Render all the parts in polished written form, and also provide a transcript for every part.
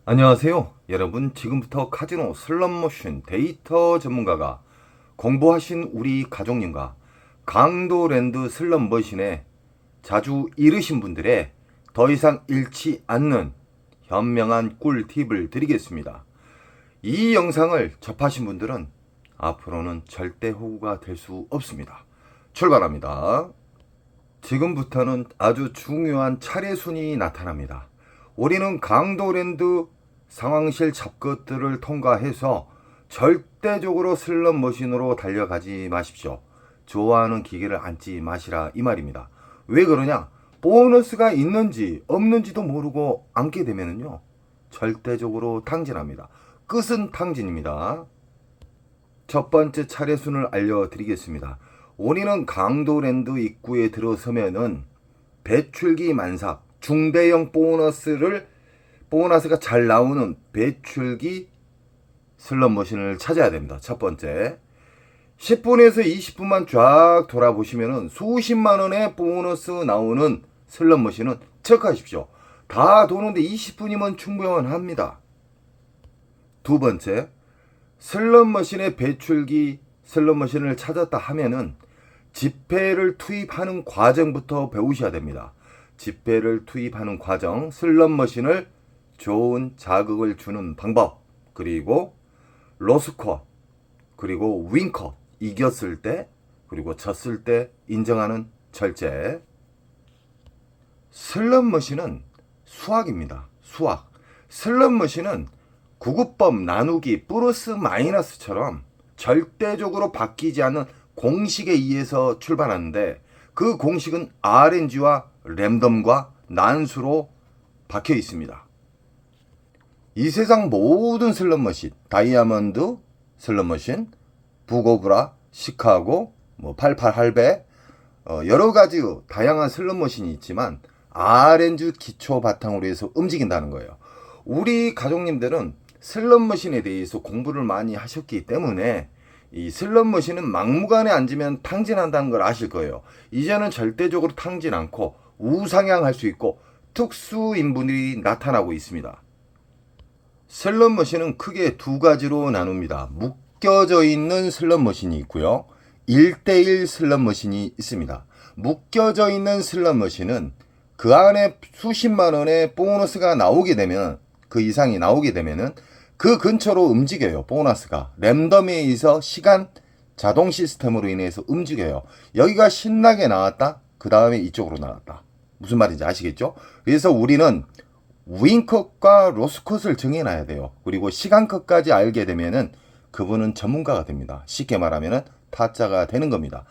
안녕하세요. 여러분, 지금부터 카지노 슬롯머신 데이터 전문가가 공부하신 우리 가족님과 강도랜드 슬롯머신에 자주 잃으신 분들의 더 이상 잃지 않는 현명한 꿀팁을 드리겠습니다. 이 영상을 접하신 분들은 앞으로는 절대 호구가 될 수 없습니다. 출발합니다. 지금부터는 아주 중요한 차례순이 나타납니다. 우리는 강도랜드 상황실 잡것들을 통과해서 절대적으로 슬롯머신으로 달려가지 마십시오. 좋아하는 기계를 앉지 마시라 이 말입니다. 왜 그러냐? 보너스가 있는지 없는지도 모르고 앉게 되면요 절대적으로 탕진합니다. 끝은 탕진입니다. 첫 번째 차례순을 알려드리겠습니다. 우리는 강도랜드 입구에 들어서면은 배출기 만삽 중대형 보너스가 잘 나오는 배출기 슬롯머신을 찾아야 됩니다. 첫 번째 10분에서 20분만 쫙 돌아보시면은 수십만 원의 보너스 나오는 슬롯머신은 체크하십시오. 다 도는데 20분이면 충분합니다. 두 번째 슬롯머신의 배출기 슬롯머신을 찾았다 하면은 지폐를 투입하는 과정부터 배우셔야 됩니다. 지폐를 투입하는 과정, 슬롯머신을 좋은 자극을 주는 방법, 그리고 로스컷, 그리고 윈컷, 이겼을 때, 그리고 졌을 때 인정하는 절제. 슬롯머신은 수학입니다. 수학. 슬롯머신은 구급법 나누기 플러스 마이너스처럼 절대적으로 바뀌지 않는 공식에 의해서 출발하는데 그 공식은 RNG와 랜덤과 난수로 박혀 있습니다. 이 세상 모든 슬롯머신, 다이아몬드 슬롯머신, 부고브라, 시카고, 88 할배, 여러 가지 다양한 슬롯머신이 있지만 RNG 기초 바탕으로 해서 움직인다는 거예요. 우리 가족님들은 슬롯머신에 대해서 공부를 많이 하셨기 때문에 이 슬롯머신은 막무가내 앉으면 탕진한다는 걸 아실 거예요. 이제는 절대적으로 탕진 않고 우상향할 수 있고 특수인분들이 나타나고 있습니다. 슬롯머신은 크게 두 가지로 나눕니다. 묶여져 있는 슬롯머신이 있고요. 1대1 슬롯머신이 있습니다. 묶여져 있는 슬롯머신은 그 안에 수십만 원의 보너스가 나오게 되면, 그 이상이 나오게 되면은 그 근처로 움직여요. 보너스가 랜덤에 의해서 시간 자동 시스템으로 인해서 움직여요. 여기가 신나게 나왔다, 그 다음에 이쪽으로 나왔다. 무슨 말인지 아시겠죠? 그래서 우리는 윈컷과 로스컷을 정해놔야 돼요. 그리고 시간컷까지 알게 되면은 그분은 전문가가 됩니다. 쉽게 말하면은 타짜가 되는 겁니다.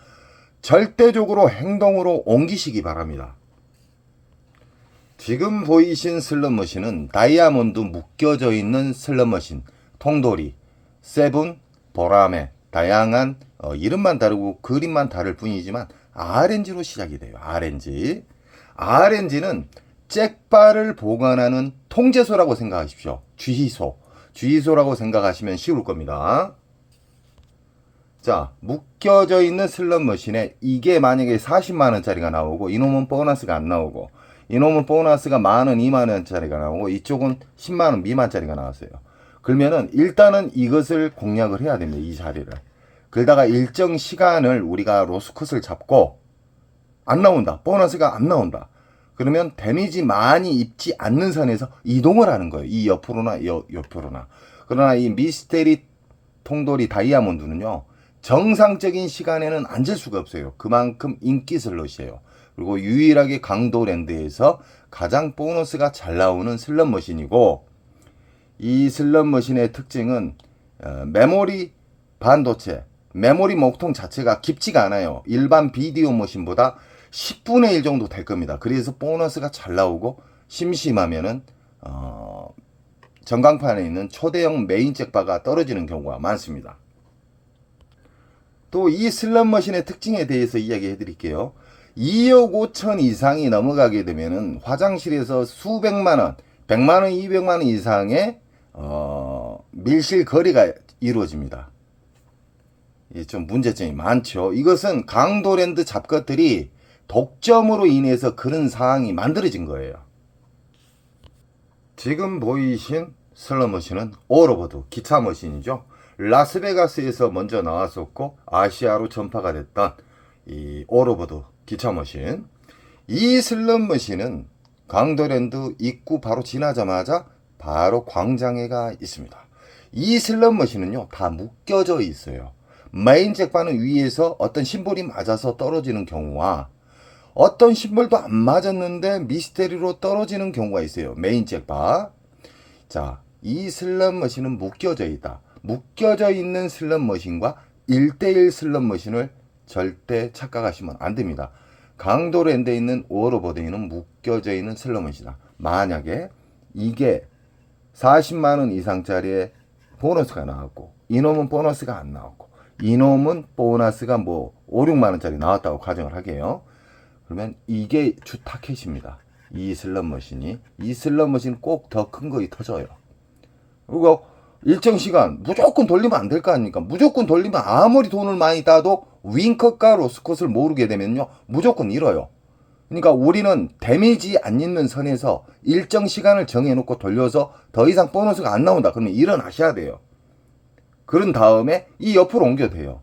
절대적으로 행동으로 옮기시기 바랍니다. 지금 보이신 슬롯머신은 다이아몬드 묶여져 있는 슬롯머신, 통돌이, 세븐, 보라매, 다양한 이름만 다르고 그림만 다를 뿐이지만 RNG로 시작이 돼요. RNG. RNG는 잭바를 보관하는 통제소라고 생각하십시오. 주의소라고 생각하시면 쉬울 겁니다. 자, 묶여져 있는 슬롯머신에 이게 만약에 40만원짜리가 나오고 이놈은 보너스가 안 나오고 이놈은 보너스가 만원, 2만원짜리가 나오고 이쪽은 10만원 미만짜리가 나왔어요. 그러면은 일단은 이것을 공략을 해야 됩니다. 이 자리를. 그러다가 일정 시간을 우리가 로스컷을 잡고 안 나온다. 보너스가 안 나온다. 그러면 데미지 많이 입지 않는 선에서 이동을 하는 거예요. 이 옆으로나 옆으로나. 그러나 이 미스테리 통돌이 다이아몬드는요, 정상적인 시간에는 앉을 수가 없어요. 그만큼 인기 슬롯이에요. 그리고 유일하게 강도랜드에서 가장 보너스가 잘 나오는 슬롯머신이고, 이 슬롯머신의 특징은 메모리 반도체, 메모리 목통 자체가 깊지가 않아요. 일반 비디오 머신보다 10분의 1 정도 될 겁니다. 그래서 보너스가 잘 나오고 심심하면은 전광판에 있는 초대형 메인 잭바가 떨어지는 경우가 많습니다. 또 이 슬롯머신의 특징에 대해서 이야기해 드릴게요. 2억 5천 이상이 넘어가게 되면은 화장실에서 수백만원, 100만원, 200만원 이상의 밀실 거래가 이루어집니다. 좀 문제점이 많죠. 이것은 강도랜드 잡것들이 독점으로 인해서 그런 상황이 만들어진 거예요. 지금 보이신 슬롯머신은 오로보드 기차 머신이죠. 라스베가스에서 먼저 나왔었고 아시아로 전파가 됐던 이 오로보드 기차 머신. 이 슬롯머신은 강도랜드 입구 바로 지나자마자 바로 광장에가 있습니다. 이 슬롯머신은요 다 묶여져 있어요. 메인 잭바는 위에서 어떤 심볼이 맞아서 떨어지는 경우와 어떤 심볼도 안 맞았는데 미스테리로 떨어지는 경우가 있어요. 메인 잭바. 자, 이 슬롯머신은 묶여져 있다. 묶여져 있는 슬롯머신과 1대1 슬롯머신을 절대 착각하시면 안 됩니다. 강도랜드에 있는 오로보드에는 묶여져 있는 슬롯머신이다. 만약에 이게 40만원 이상짜리의 보너스가 나왔고 이놈은 보너스가 안 나왔고 이놈은 보너스가 뭐 5, 6만원짜리 나왔다고 가정을 하게요. 그러면 이게 주 타켓입니다. 이 슬롯머신이. 이 슬롯머신 꼭 더 큰 거이 터져요. 그리고 일정 시간 무조건 돌리면 안 될 거 아닙니까? 무조건 돌리면 아무리 돈을 많이 따도 윙컷과 로스컷을 모르게 되면요 무조건 잃어요. 그러니까 우리는 데미지 안 입는 선에서 일정 시간을 정해놓고 돌려서 더 이상 보너스가 안 나온다 그러면 일어나셔야 돼요. 그런 다음에 이 옆으로 옮겨도 돼요.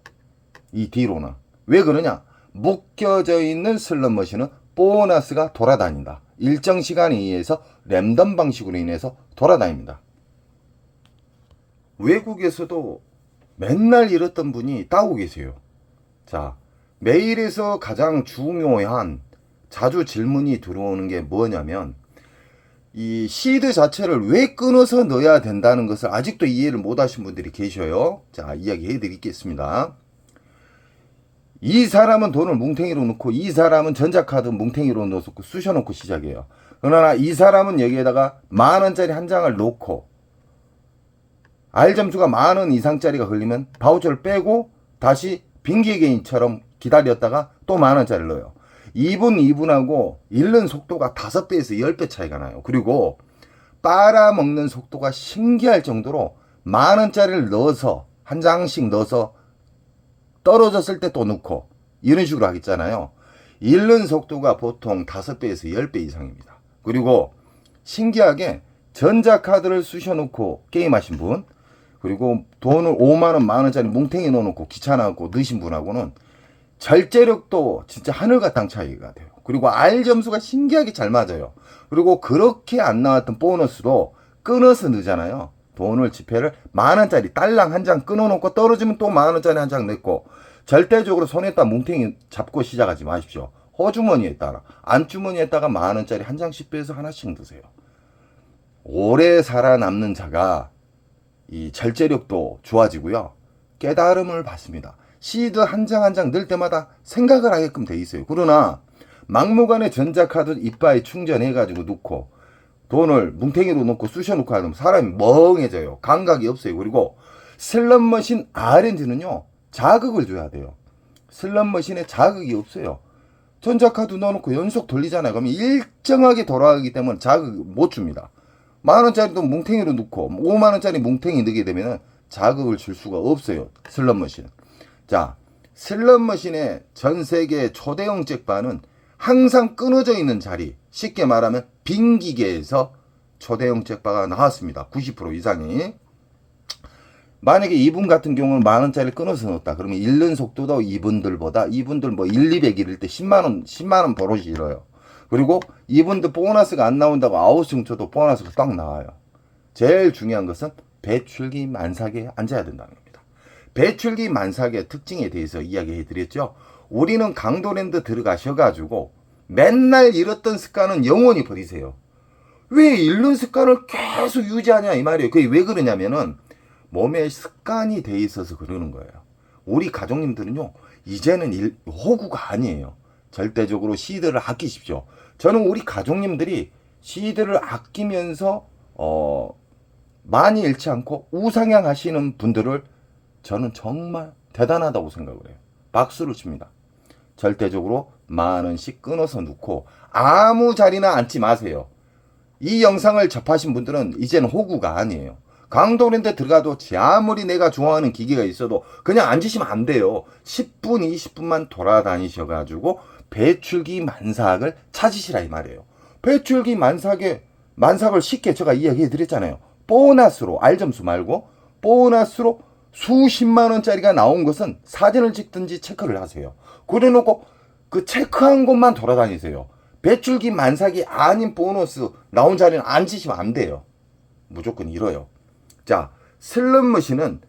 이 뒤로는. 왜 그러냐? 묶여져 있는 슬롯머신은 보너스가 돌아다닌다. 일정 시간에 의해서 랜덤 방식으로 인해서 돌아다닙니다. 외국에서도 맨날 잃었던 분이 따고 계세요. 자, 메일에서 가장 중요한 자주 질문이 들어오는 게 뭐냐면 이 시드 자체를 왜 끊어서 넣어야 된다는 것을 아직도 이해를 못 하신 분들이 계셔요. 자, 이야기해 드리겠습니다. 이 사람은 돈을 뭉탱이로 넣고 이 사람은 전자카드 뭉탱이로 넣어서 쑤셔놓고 시작해요. 그러나 이 사람은 여기에다가 10,000원짜리 한 장을 놓고 R점수가 10,000원 이상짜리가 걸리면 바우처를 빼고 다시 빙기게임처럼 기다렸다가 또 10,000원짜리를 넣어요. 2분하고 잃는 속도가 5배에서 10배 차이가 나요. 그리고 빨아먹는 속도가 신기할 정도로 10,000원짜리를 넣어서 한 장씩 넣어서 떨어졌을 때 또 넣고 이런 식으로 하겠잖아요. 잃는 속도가 보통 5배에서 10배 이상입니다. 그리고 신기하게 전자카드를 쑤셔놓고 게임하신 분 그리고 돈을 5만원, 만원짜리 뭉탱이 넣어놓고 귀찮아갖고 넣으신 분하고는 절제력도 진짜 하늘과 땅 차이가 돼요. 그리고 R 점수가 신기하게 잘 맞아요. 그리고 그렇게 안 나왔던 보너스도 끊어서 넣잖아요. 돈을 지폐를 10,000원짜리 딸랑 한 장 끊어놓고 떨어지면 또 10,000원짜리 한 장 냈고 절대적으로 손에다 뭉탱이 잡고 시작하지 마십시오. 허주머니에 따라 안주머니에다가 10,000원짜리 한 장씩 빼서 하나씩 드세요. 오래 살아남는 자가 이 절제력도 좋아지고요. 깨달음을 받습니다. 시드 한 장 한 장 넣을 때마다 생각을 하게끔 돼 있어요. 그러나 막무가내 전자카드 이빠이 충전해가지고 넣고 돈을 뭉탱이로 넣고 쑤셔놓고 하면 사람이 멍해져요. 감각이 없어요. 그리고 슬롯머신 RNG는요 자극을 줘야 돼요. 슬롯머신에 자극이 없어요. 전자카드 넣어놓고 연속 돌리잖아요. 그러면 일정하게 돌아가기 때문에 자극 못 줍니다. 10,000원짜리도 뭉탱이로 넣고 5만원짜리 뭉탱이 넣게 되면 자극을 줄 수가 없어요. 슬롯머신. 자, 슬롯머신의 전 세계 초대형 잭바는 항상 끊어져 있는 자리, 쉽게 말하면 빈 기계에서 초대형 잭바가 나왔습니다. 90% 이상이. 만약에 이분 같은 경우는 10,000원짜리 끊어서 넣었다. 그러면 잃는 속도도 이분들보다 이분들 뭐 1, 200 잃을 때 10만원 버릇이 잃어요. 그리고 이분들 보너스가 안 나온다고 아웃승 쳐도 보너스가 딱 나와요. 제일 중요한 것은 배출기 만삭에 앉아야 된다는 겁니다. 배출기 만삭의 특징에 대해서 이야기해 드렸죠. 우리는 강도랜드 들어가셔가지고 맨날 잃었던 습관은 영원히 버리세요. 왜 잃는 습관을 계속 유지하냐 이 말이에요. 그게 왜 그러냐면은 몸에 습관이 돼 있어서 그러는 거예요. 우리 가족님들은요 이제는 호구가 아니에요. 절대적으로 시드를 아끼십시오. 저는 우리 가족님들이 시드를 아끼면서 많이 잃지 않고 우상향 하시는 분들을 저는 정말 대단하다고 생각을 해요. 박수를 칩니다. 절대적으로 10,000원씩 끊어서 넣고 아무 자리나 앉지 마세요. 이 영상을 접하신 분들은 이제는 호구가 아니에요. 강도랜드 들어가도 아무리 내가 좋아하는 기계가 있어도 그냥 앉으시면 안 돼요. 10분, 20분만 돌아다니셔가지고 배출기 만삭을 찾으시라 이 말이에요. 배출기 만삭을 쉽게 제가 이야기해 드렸잖아요. 보너스로, R점수 말고 보너스로 수십만 원짜리가 나온 것은 사진을 찍든지 체크를 하세요. 그래놓고 그 체크한 곳만 돌아다니세요. 배출기 만삭이 아닌 보너스 나온 자리는 앉으시면 안 돼요. 무조건 잃어요. 자, 슬롯머신은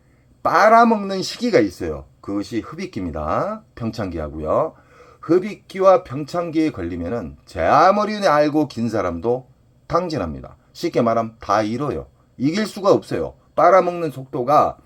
빨아먹는 시기가 있어요. 그것이 흡입기입니다. 평창기하고요. 흡입기와 평창기에 걸리면은 제 아무리 알고 긴 사람도 탕진합니다. 쉽게 말하면 다 잃어요. 이길 수가 없어요. 빨아먹는 속도가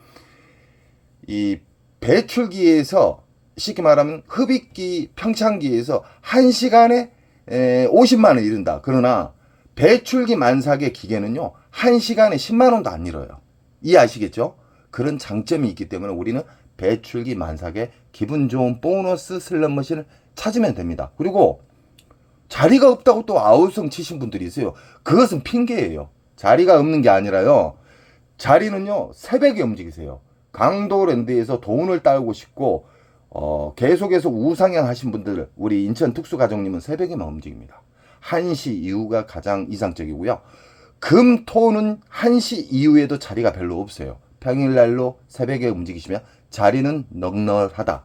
이 배출기에서 쉽게 말하면 흡입기 평창기에서 1시간에 50만 원 잃는다. 그러나 배출기 만삭의 기계는요 1시간에 10만 원도 안 잃어요. 이해하시겠죠? 그런 장점이 있기 때문에 우리는 배출기 만삭의 기분 좋은 보너스 슬롯머신을 찾으면 됩니다. 그리고 자리가 없다고 또 아우성 치신 분들이 있어요. 그것은 핑계예요. 자리가 없는 게 아니라요. 자리는요 새벽에 움직이세요. 강도랜드에서 돈을 따고 싶고 계속해서 우상향 하신 분들, 우리 인천 특수가족님은 새벽에만 움직입니다. 1시 이후가 가장 이상적이고요. 금, 토는 1시 이후에도 자리가 별로 없어요. 평일날로 새벽에 움직이시면 자리는 넉넉하다.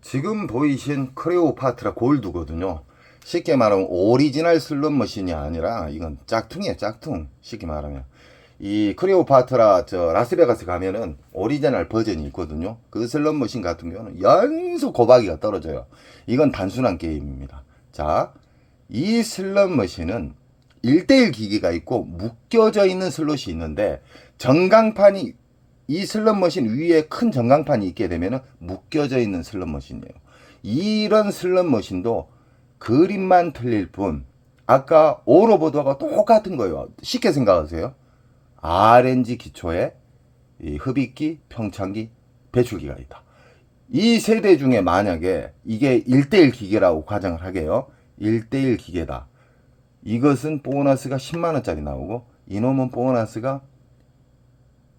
지금 보이신 크레오파트라 골드거든요. 쉽게 말하면 오리지널 슬롯머신이 아니라 이건 짝퉁이에요. 짝퉁. 쉽게 말하면 이 크레오파트라 라스베가스 가면은 오리지널 버전이 있거든요. 그 슬롯머신 같은 경우는 연속 고박이가 떨어져요. 이건 단순한 게임입니다. 자, 이 슬롯머신은 1대1 기기가 있고 묶여져 있는 슬롯이 있는데 전광판이 이 슬롯머신 위에 큰 전광판이 있게 되면은 묶여져 있는 슬롯머신이에요. 이런 슬롯머신도 그림만 틀릴 뿐 아까 오로보드와 똑같은 거예요. 쉽게 생각하세요. RNG 기초에 이 흡입기, 평창기, 배출기가 있다. 이 세대 중에 만약에 이게 1대1 기계라고 가정을 하게요. 1대1 기계다. 이것은 보너스가 10만원짜리 나오고 이놈은 보너스가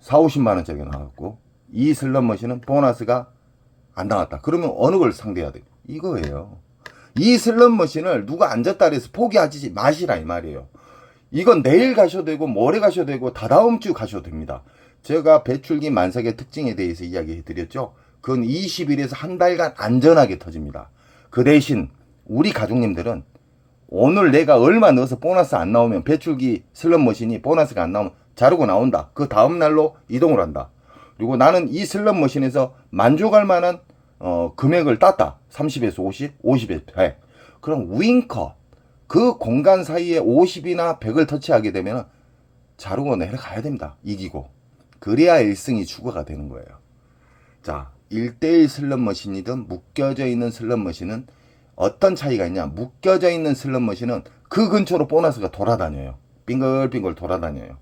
4, 50만원짜리 나왔고 이 슬롯머신은 보너스가 안 나왔다. 그러면 어느 걸 상대해야 돼? 이거예요. 이 슬롯머신을 누가 앉았다 그래서 포기하지 마시라 이 말이에요. 이건 내일 가셔도 되고 모레 가셔도 되고 다다음 주 가셔도 됩니다. 제가 배출기 만삭의 특징에 대해서 이야기해 드렸죠. 그건 20일에서 한 달간 안전하게 터집니다. 그 대신 우리 가족님들은 오늘 내가 얼마 넣어서 보너스 안 나오면 배출기 슬롯머신이 보너스가 안 나오면 자르고 나온다. 그 다음 날로 이동을 한다. 그리고 나는 이 슬롯머신에서 만족할 만한 금액을 땄다. 30에서 50, 50에서 100. 그럼 윙커 그 공간 사이에 50이나 100을 터치하게 되면 자르고 내려가야 됩니다. 이기고. 그래야 1승이 추가가 되는 거예요. 자, 1대1 슬롯머신이든 묶여져 있는 슬롯머신은 어떤 차이가 있냐. 묶여져 있는 슬롯머신은 그 근처로 보너스가 돌아다녀요. 빙글빙글 돌아다녀요.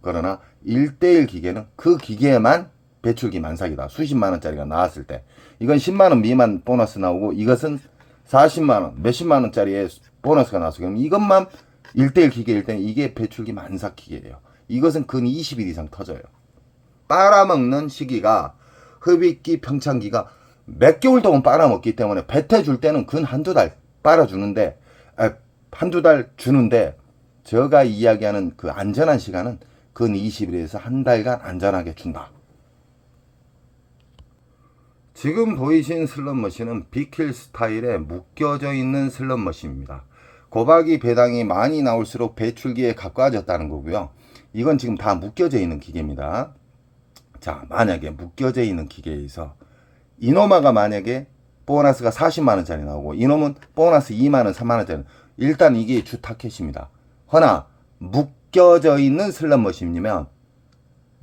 그러나 1대1 기계는 그 기계에만 배출기 만삭이다. 수십만원짜리가 나왔을 때. 이건 10만원 미만 보너스 나오고 이것은 40만원, 몇십만원짜리의 보너스가 나왔어요. 그럼 이것만 1대1 기계일 때 이게 배출기 만삭 기계예요. 이것은 근 20일 이상 터져요. 빨아먹는 시기가 흡입기, 평창기가 몇 개월 동안 빨아먹기 때문에 뱉어줄 때는 근 한두 달 빨아주는데 한두 달 주는데 제가 이야기하는 그 안전한 시간은 근 20일에서 한 달간 안전하게 준다. 지금 보이신 슬롯머신은 빅힐 스타일에 묶여져 있는 슬롯머신입니다. 고박이 배당이 많이 나올수록 배출기에 가까워졌다는 거고요. 이건 지금 다 묶여져 있는 기계입니다. 자, 만약에 묶여져 있는 기계에서 이노마가 만약에 보너스가 40만원짜리 나오고 이놈은 보너스 2만원, 3만원짜리 일단 이게 주 타켓입니다. 허나 묶여져 있는 슬롯머신이면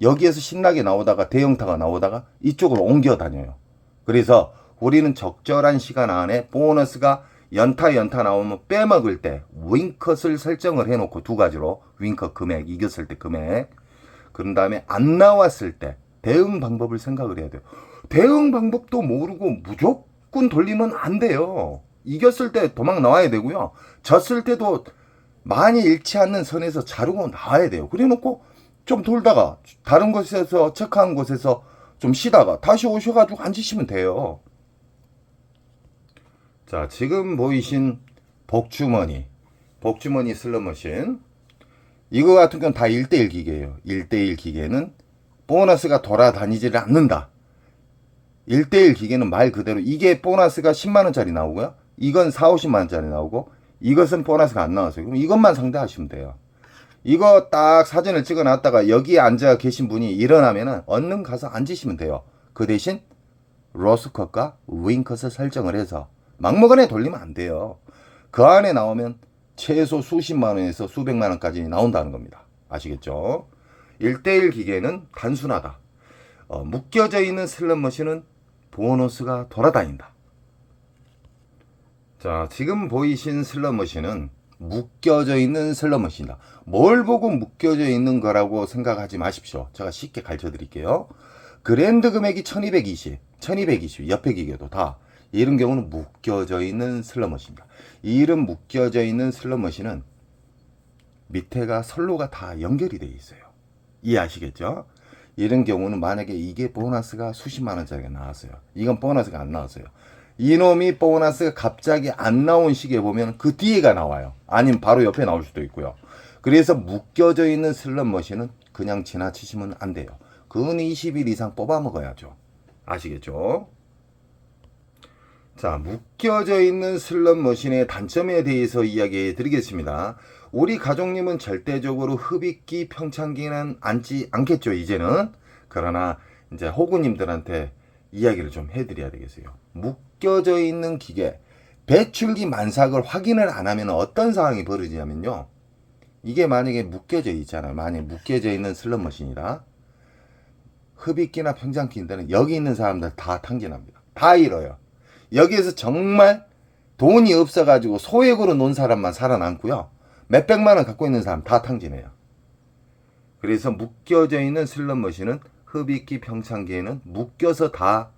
여기에서 신나게 나오다가 대형타가 나오다가 이쪽으로 옮겨 다녀요. 그래서 우리는 적절한 시간 안에 보너스가 연타 나오면 빼먹을 때 윙컷을 설정을 해놓고 두 가지로 윙컷 금액, 이겼을 때 금액, 그런 다음에 안 나왔을 때 대응 방법을 생각을 해야 돼요. 대응 방법도 모르고 무조건 돌리면 안 돼요. 이겼을 때 도망 나와야 되고요. 졌을 때도 많이 잃지 않는 선에서 자르고 나와야 돼요. 그래 놓고 좀 돌다가 다른 곳에서 체크한 곳에서 좀 쉬다가 다시 오셔가지고 앉으시면 돼요. 자, 지금 보이신 복주머니 슬롯머신, 이거 같은 건 다 1대1 기계예요. 1대1 기계는 보너스가 돌아다니지를 않는다. 1대1 기계는 말 그대로 이게 보너스가 10만원짜리 나오고요. 이건 4, 50만원짜리 나오고 이것은 보너스가 안 나왔어요. 그럼 이것만 상대하시면 돼요. 이거 딱 사진을 찍어 놨다가 여기에 앉아 계신 분이 일어나면은 얼른 가서 앉으시면 돼요. 그 대신 로스컷과 윙컷을 설정을 해서 막무가내 돌리면 안 돼요. 그 안에 나오면 최소 수십만원에서 수백만원까지 나온다는 겁니다. 아시겠죠? 1대1 기계는 단순하다. 묶여져 있는 슬롯머신은 보너스가 돌아다닌다. 자, 지금 보이신 슬롯머신은 묶여져 있는 슬롯머신이다. 뭘 보고 묶여져 있는 거라고 생각하지 마십시오. 제가 쉽게 가르쳐 드릴게요. 그랜드 금액이 1220, 1220 옆에 기계도 다 이런 경우는 묶여져 있는 슬롯머신입니다. 이런 묶여져 있는 슬롯머신은 밑에가 선로가 다 연결이 되어 있어요. 이해하시겠죠? 이런 경우는 만약에 이게 보너스가 수십만 원짜리가 나왔어요. 이건 보너스가 안 나왔어요. 이놈이 보너스가 갑자기 안 나온 시기에 보면 그 뒤에가 나와요. 아니면 바로 옆에 나올 수도 있고요. 그래서 묶여져 있는 슬롯머신은 그냥 지나치시면 안 돼요. 근 20일 이상 뽑아 먹어야죠. 아시겠죠? 자, 묶여져 있는 슬롯머신의 단점에 대해서 이야기해 드리겠습니다. 우리 가족님은 절대적으로 흡입기, 평창기는 앉지 않겠죠, 이제는. 그러나 이제 호구님들한테 이야기를 좀 해드려야 되겠어요. 묶여져 있는 기계, 배출기 만삭을 확인을 안 하면 어떤 상황이 벌어지냐면요. 이게 만약에 묶여져 있잖아요. 만약에 묶여져 있는 슬롯머신이다. 흡입기나 평창기인데는 여기 있는 사람들 다 탕진합니다. 다 잃어요. 여기에서 정말 돈이 없어가지고 소액으로 논 사람만 살아남고요. 몇백만 원 갖고 있는 사람 다 탕진해요. 그래서 묶여져 있는 슬롯머신은 흡입기, 평창기에는 묶여서 다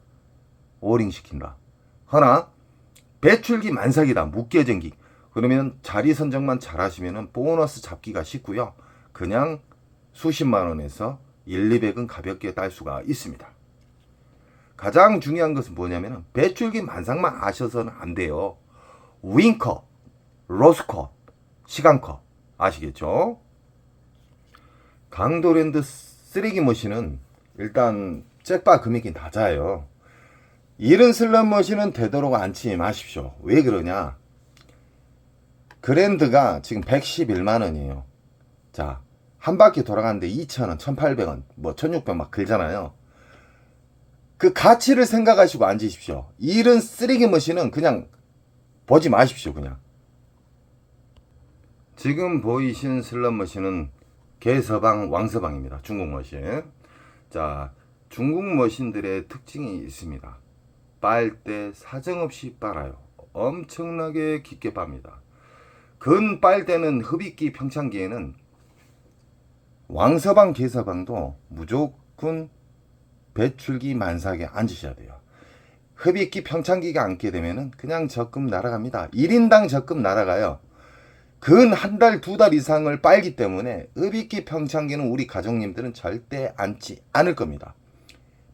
오링 시킨다. 허나 배출기 만삭이다. 묶여진 기. 그러면 자리 선정만 잘 하시면 보너스 잡기가 쉽고요. 그냥 수십만 원에서 1, 200은 가볍게 딸 수가 있습니다. 가장 중요한 것은 뭐냐면 배출기 만삭만 아셔서는 안 돼요. 윙컷, 로스컷, 시간컷 아시겠죠? 강도랜드 쓰레기 머신은 일단 잭바 금액이 낮아요. 이런 슬롯머신은 되도록 앉지 마십시오. 왜 그러냐? 그랜드가 지금 111만 원이에요. 자, 한 바퀴 돌아가는데 2,000원, 1,800원, 뭐 1,600원 막 들잖아요. 그 가치를 생각하시고 앉으십시오. 이런 쓰레기 머신은 그냥 보지 마십시오. 그냥. 지금 보이신 슬롯머신은 개서방, 왕서방입니다. 중국 머신. 자, 중국 머신들의 특징이 있습니다. 빨 때 사정없이 빨아요. 엄청나게 깊게 빱니다. 근 빨대는 흡입기, 평창기에는 왕서방, 개서방도 무조건 배출기 만삭에 앉으셔야 돼요. 흡입기, 평창기가 앉게 되면은 그냥 적금 날아갑니다. 1인당 적금 날아가요. 근 한 달, 2달 이상을 빨기 때문에 흡입기, 평창기는 우리 가족님들은 절대 앉지 않을 겁니다.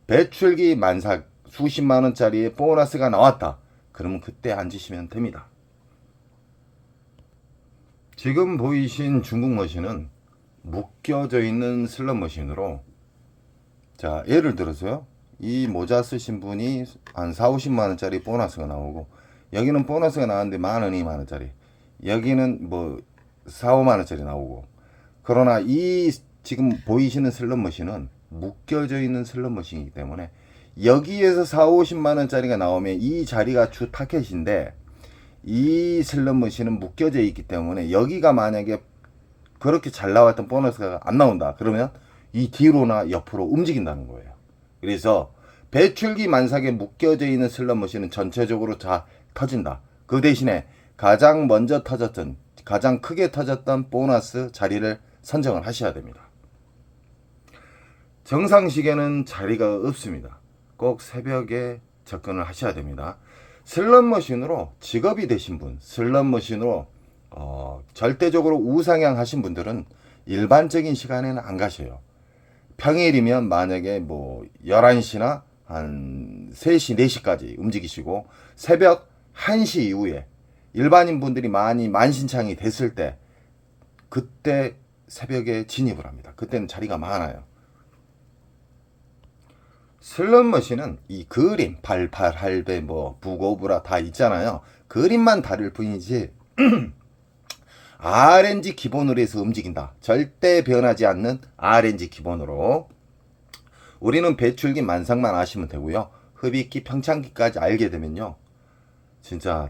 배출기 만삭 수십만 원짜리의 보너스가 나왔다. 그러면 그때 앉으시면 됩니다. 지금 보이신 중국 머신은 묶여져 있는 슬롯머신으로, 자, 예를 들어서요. 이 모자 쓰신 분이 한 4, 50만 원짜리 보너스가 나오고, 여기는 보너스가 나왔는데 10,000원, 2만 원짜리, 여기는 뭐 4, 5만 원짜리 나오고. 그러나 이 지금 보이시는 슬롯머신은 묶여져 있는 슬롯머신이기 때문에 여기에서 4, 50만 원짜리가 나오면 이 자리가 주 타켓인데, 이 슬롯머신은 묶여져 있기 때문에 여기가 만약에 그렇게 잘 나왔던 보너스가 안 나온다. 그러면 이 뒤로나 옆으로 움직인다는 거예요. 그래서 배출기 만삭에 묶여져 있는 슬롯머신은 전체적으로 다 터진다. 그 대신에 가장 먼저 터졌던, 가장 크게 터졌던 보너스 자리를 선정을 하셔야 됩니다. 정상 시계는 자리가 없습니다. 꼭 새벽에 접근을 하셔야 됩니다. 슬롯머신으로 직업이 되신 분, 슬롯머신으로 절대적으로 우상향 하신 분들은 일반적인 시간에는 안 가셔요. 평일이면 만약에 뭐 11시나 한 3시, 4시까지 움직이시고, 새벽 1시 이후에 일반인 분들이 많이 만신창이 됐을 때, 그때 새벽에 진입을 합니다. 그때는 자리가 많아요. 슬롯머신은 이 그림, 88, 할배, 뭐 부고브라 다 있잖아요. 그림만 다를 뿐이지 RNG 기본으로 해서 움직인다. 절대 변하지 않는 RNG 기본으로. 우리는 배출기 만상만 아시면 되고요. 흡입기, 평창기까지 알게 되면요. 진짜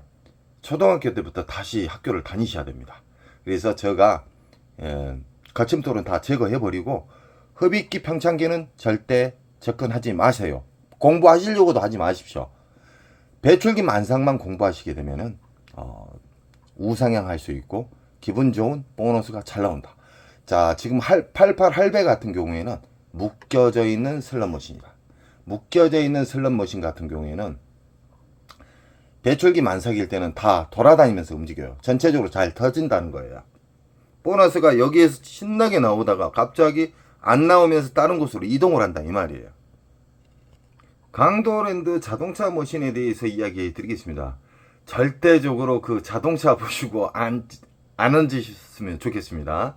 초등학교 때부터 다시 학교를 다니셔야 됩니다. 그래서 제가 거침돌은 다 제거해버리고 흡입기, 평창기는 절대 접근하지 마세요. 공부하시려고도 하지 마십시오. 배출기 만상만 공부하시게 되면은 우상향 할 수 있고 기분 좋은 보너스가 잘 나온다. 자, 지금 88 할배 같은 경우에는 묶여져 있는 슬롯머신이다. 묶여져 있는 슬롯머신 같은 경우에는 배출기 만삭일 때는 다 돌아다니면서 움직여요. 전체적으로 잘 터진다는 거예요. 보너스가 여기에서 신나게 나오다가 갑자기 안 나오면서 다른 곳으로 이동을 한다 이 말이에요. 강도랜드 자동차 머신에 대해서 이야기 드리겠습니다. 절대적으로 그 자동차 보시고 안 앉으셨으면 좋겠습니다.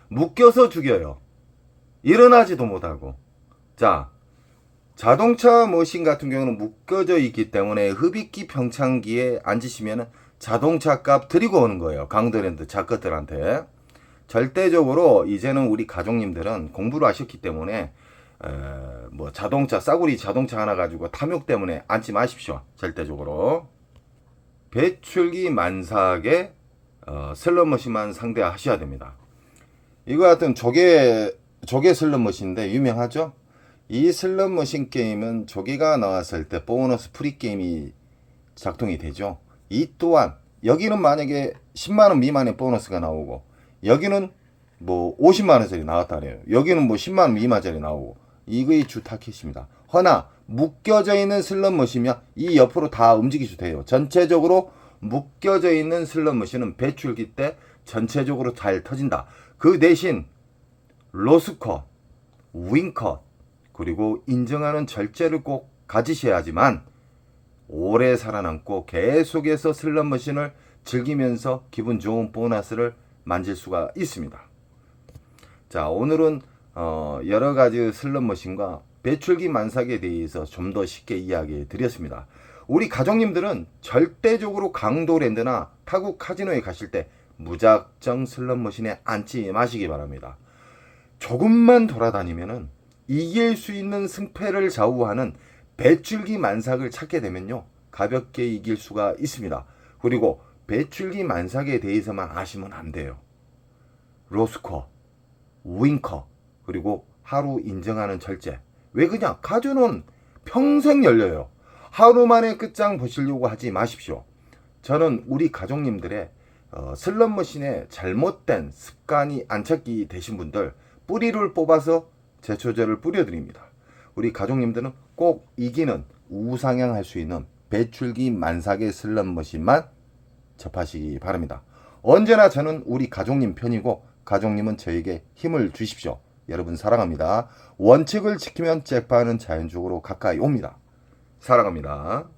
묶여서 죽여요. 일어나지도 못하고. 자, 자동차 머신 같은 경우는 묶여져 있기 때문에 흡입기 평창기에 앉으시면 자동차 값 드리고 오는 거예요. 강도랜드 작가들한테. 절대적으로 이제는 우리 가족님들은 공부를 하셨기 때문에 뭐 자동차 싸구리 자동차 하나 가지고 탐욕 때문에 앉지 마십시오. 절대적으로. 배출기 만삭에 슬롯머신만 상대하셔야 됩니다. 이거 같은 조개 슬롯머신인데 유명하죠? 이 슬롯머신 게임은 조개가 나왔을 때 보너스 프리 게임이 작동이 되죠. 이 또한 여기는 만약에 10만원 미만의 보너스가 나오고 여기는 뭐 50만원짜리 나왔다 그래요. 여기는 뭐 10만원 미만짜리 나오고 이거의 주 타켓입니다. 허나 묶여져 있는 슬롯머신이면 이 옆으로 다 움직이셔도 돼요. 전체적으로 묶여져 있는 슬롯머신은 배출기 때 전체적으로 잘 터진다. 그 대신 로스컷, 윙컷 그리고 인정하는 절제를 꼭 가지셔야지만 오래 살아남고 계속해서 슬롯머신을 즐기면서 기분 좋은 보너스를 만질 수가 있습니다. 자, 오늘은 여러 가지 슬롯머신과 배출기 만삭에 대해서 좀 더 쉽게 이야기해 드렸습니다. 우리 가족님들은 절대적으로 강도랜드나 타국 카지노에 가실 때 무작정 슬롯머신에 앉지 마시기 바랍니다. 조금만 돌아다니면은 이길 수 있는 승패를 좌우하는 배출기 만삭을 찾게 되면요 가볍게 이길 수가 있습니다. 그리고 배출기 만삭에 대해서만 아시면 안 돼요. 로스코, 윙커 그리고 하루 인정하는 절제. 왜 그냥 카지노는 평생 열려요. 하루 만에 끝장 보시려고 하지 마십시오. 저는 우리 가족님들의 슬롯머신에 잘못된 습관이 안착이 되신 분들 뿌리를 뽑아서 제초제를 뿌려드립니다. 우리 가족님들은 꼭 이기는 우상향할 수 있는 배출기 만삭의 슬롯머신만 접하시기 바랍니다. 언제나 저는 우리 가족님 편이고 가족님은 저에게 힘을 주십시오. 여러분 사랑합니다. 원칙을 지키면 잭파는 자연적으로 가까이 옵니다. 사랑합니다.